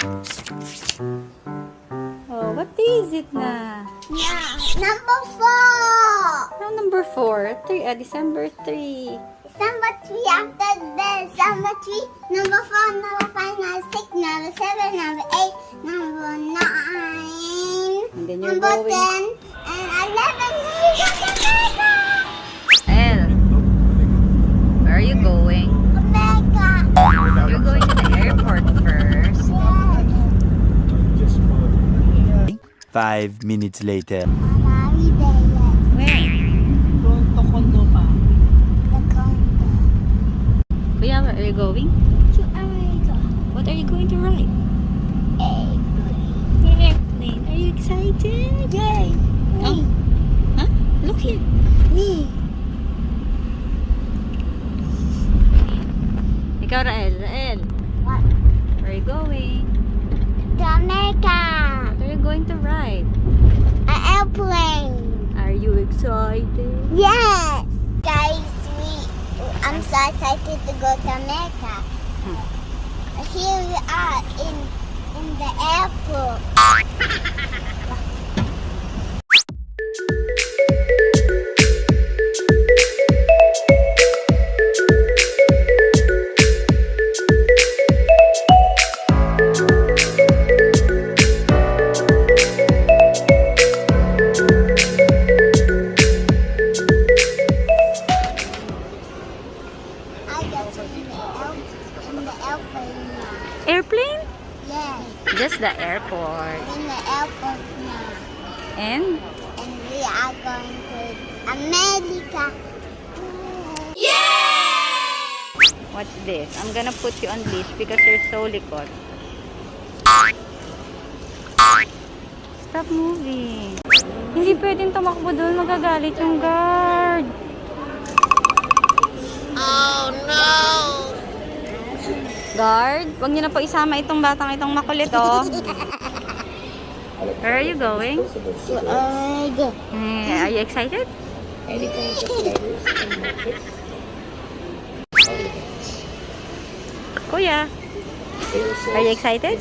Oh, what day is it na? Yeah, number 4. No, number 4. December 3. December 3 after that. December 3, number 4, number 5, number 6, number 7, number 8, number 9, And then you're number going... 10, and 11. Elle, where are you going? Omega. You're going to the airport first. Yes. 5 minutes later. Marami there. Where? The condo. Kuya, where are you going? To America. What are you going to ride? Airplane. Are you excited? Yay. Oh. Huh? Look here. Me. Ikaw, Rael. What? Where are you going? To America. What are you going to ride? An airplane. Are you excited? Yes. Guys, I'm so excited to go to America. Here we are in the airport. I got in the airplane now. Airplane? Yes, Just the airport. in the airport now. And? And we are going to America. What's this? I'm gonna put you on leash because you're so likot. Stop moving. Hindi pwedeng tumakbo doon. Magagalit yung guard. Oh no! Guard, wag niyo na po isama itong batang itong makulit, oh. Where are you going? Are you excited? Kuya, are you excited?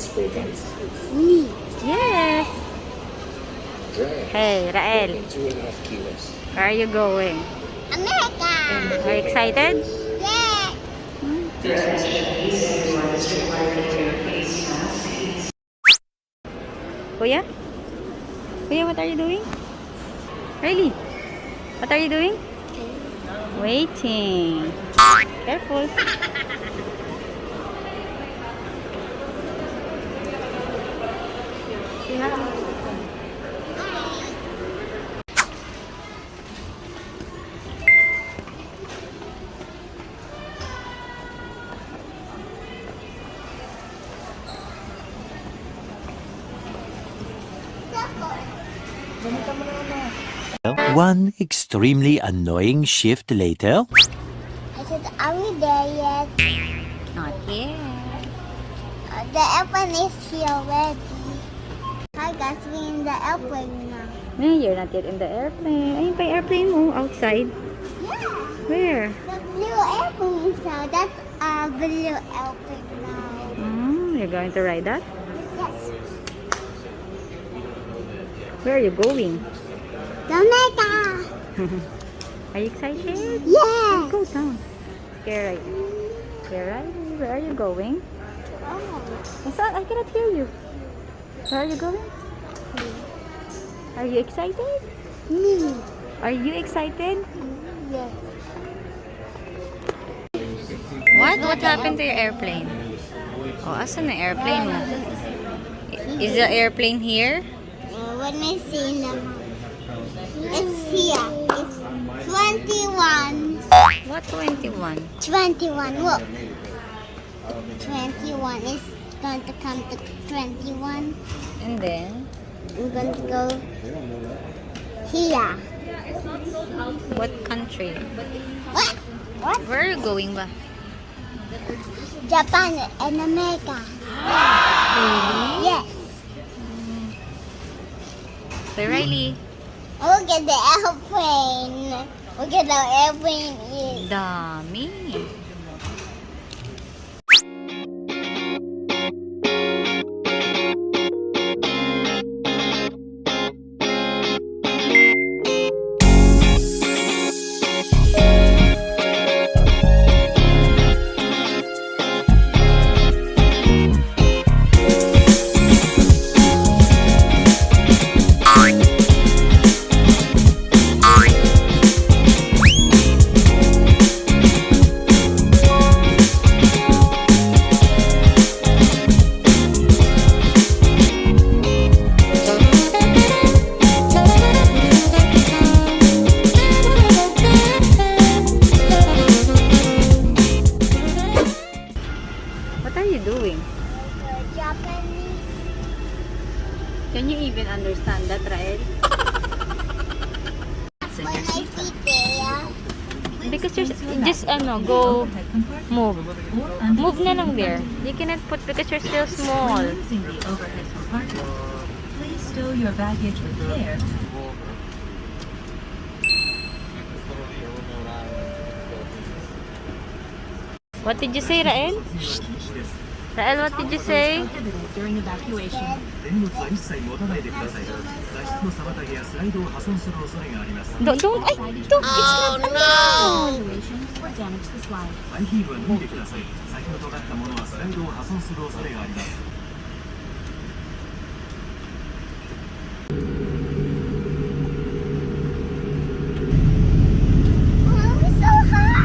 Me. Yes. Hey, Rael, where are you going? America. Are you excited? Yeah. Kuya? Kuya, what are you doing? Riley, what are you doing? Waiting. Careful. Yeah. One extremely annoying shift later. I said, are we there yet? Not yet. The airplane is here already. Hi guys, we're in the airplane now. No, you're not yet in the airplane. Ayun pa yung airplane mo, outside. Yeah. Where? The blue airplane is now. That's a blue airplane now. You're going to ride that? Yes. Where are you going? Jamaica. Are you excited? Yes. Go down. Okay, right. Okay, right. Where are you going? Oh. I cannot hear you. Where are you going? Are you excited? Me. Are you excited? Yes. What happened to your airplane? Oh, asan na airplane mo? Is the airplane here? Let me see now. It's here. It's 21. What 21? 21. Look. 21 is going to come to 21. And then, I'm going to go here. what country? What? What? Where are you going ba? Japan and America. Really? Yes. Kay Riley. Look at the airplane. Look at the airplane is. Dami. Can you even understand that, Rael? When I see there, Because you're just go move. Move na lang there. You cannot put because you're still small. Using the overhead compartment, please stow your baggage with care. What did you say, Rael? Rael, what did you say? Prohibited during evacuation. 手荷物は一切持たないでください。脱出の妨げやスライドを破損する恐れがあります。 Don't, ay, don't, it's not Evacuations or damage the slide. ハイヒールは脱いでください。先ほど尖ったものはスライドを破損する恐れがあります。 oh, so high.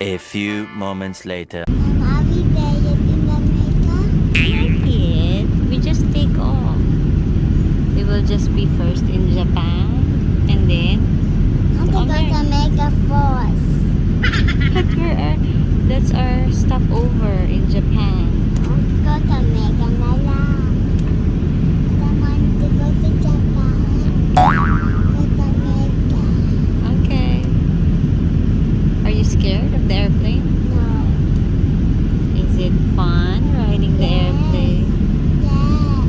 A few moments later. Are we there yet in America? not yet. We just take off. We will just be first in Japan and then I want to go to America first. but that's our stopover in Japan. I want to go to America, Nala. I want to go to Japan. Go to America. Okay. Are you scared of the airplane? No. Is it fun riding the airplane? Yeah.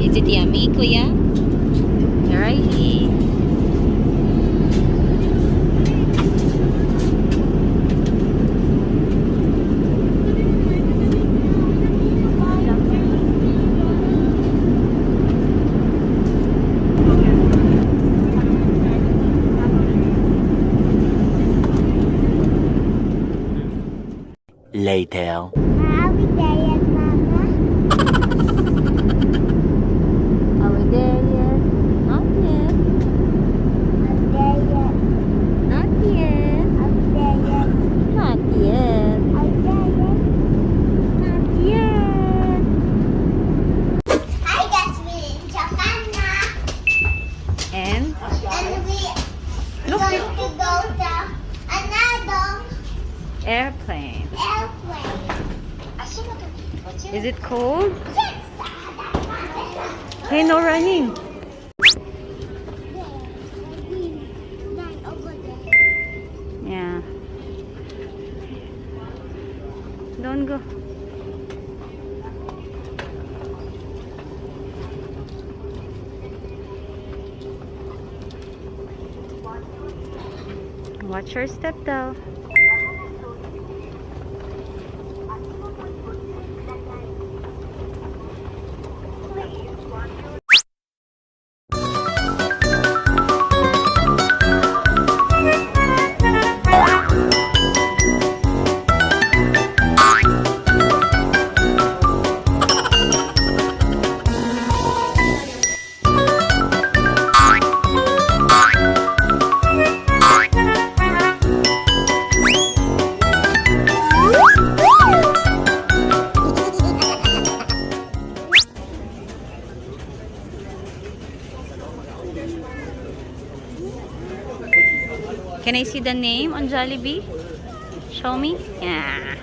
Is it yummy, Kuya? Alrighty. Later. Are we there yet, Mama? Are we there yet? Not yet. Are we there yet? Not yet. Are we there yet? Not yet. Are we there yet? Not yet. I guess we're in Japan now. And And we're Look. going to go to another airplane. airplane. Is it cold? Yes. Hey, no running. Then over there. Yeah. Don't go. Watch your step though. Can I see the name on Jollibee? Show me. Yeah.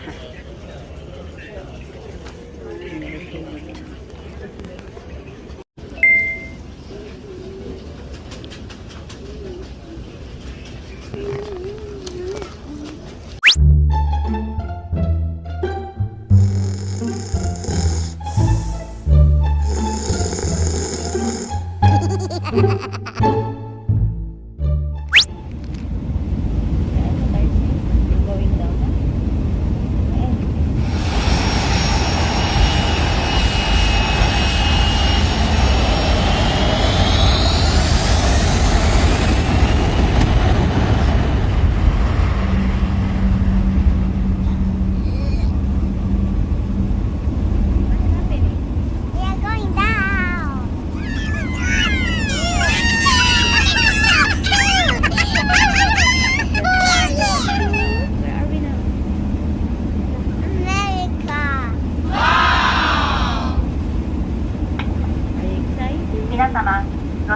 Going down.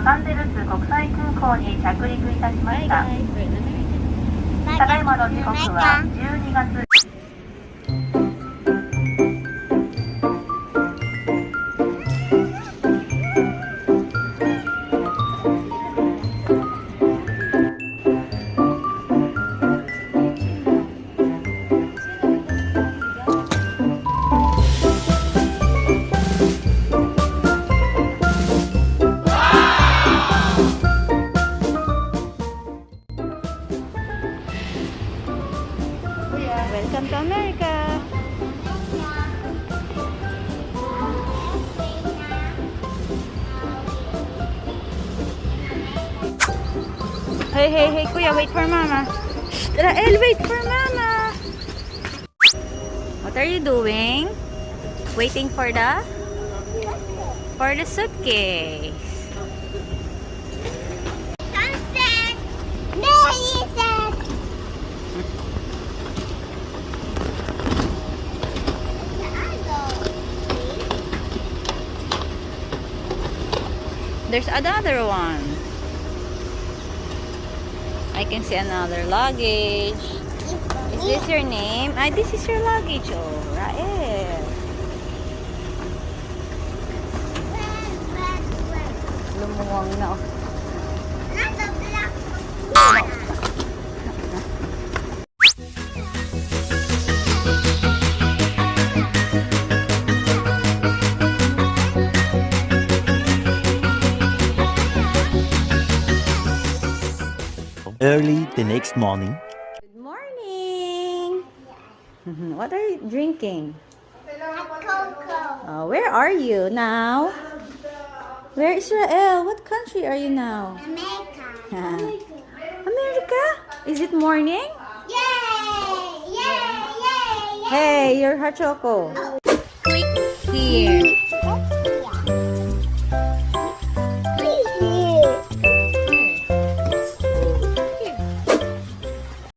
サンゼルス国際空港に着陸いたしま Bye した。 guys, we're in America. ただいまの時刻は12月 Welcome to America. Hey, hey, hey, kuya, wait for mama. Rael, wait for mama. What are you doing? Waiting for the suitcase. Sunset! There is it! There's another one. I can see another luggage. Is this your name? Ah, this is your luggage. Oh, Rael. Lumuwang na. Oh. Not the black one. Early the next morning. Good morning. What are you drinking? Coco. Where are you now? Where is Rael? What country are you now? America. America? Is it morning? Yay! Yay! Yay! Yay! Hey, you're hot choco. Click here.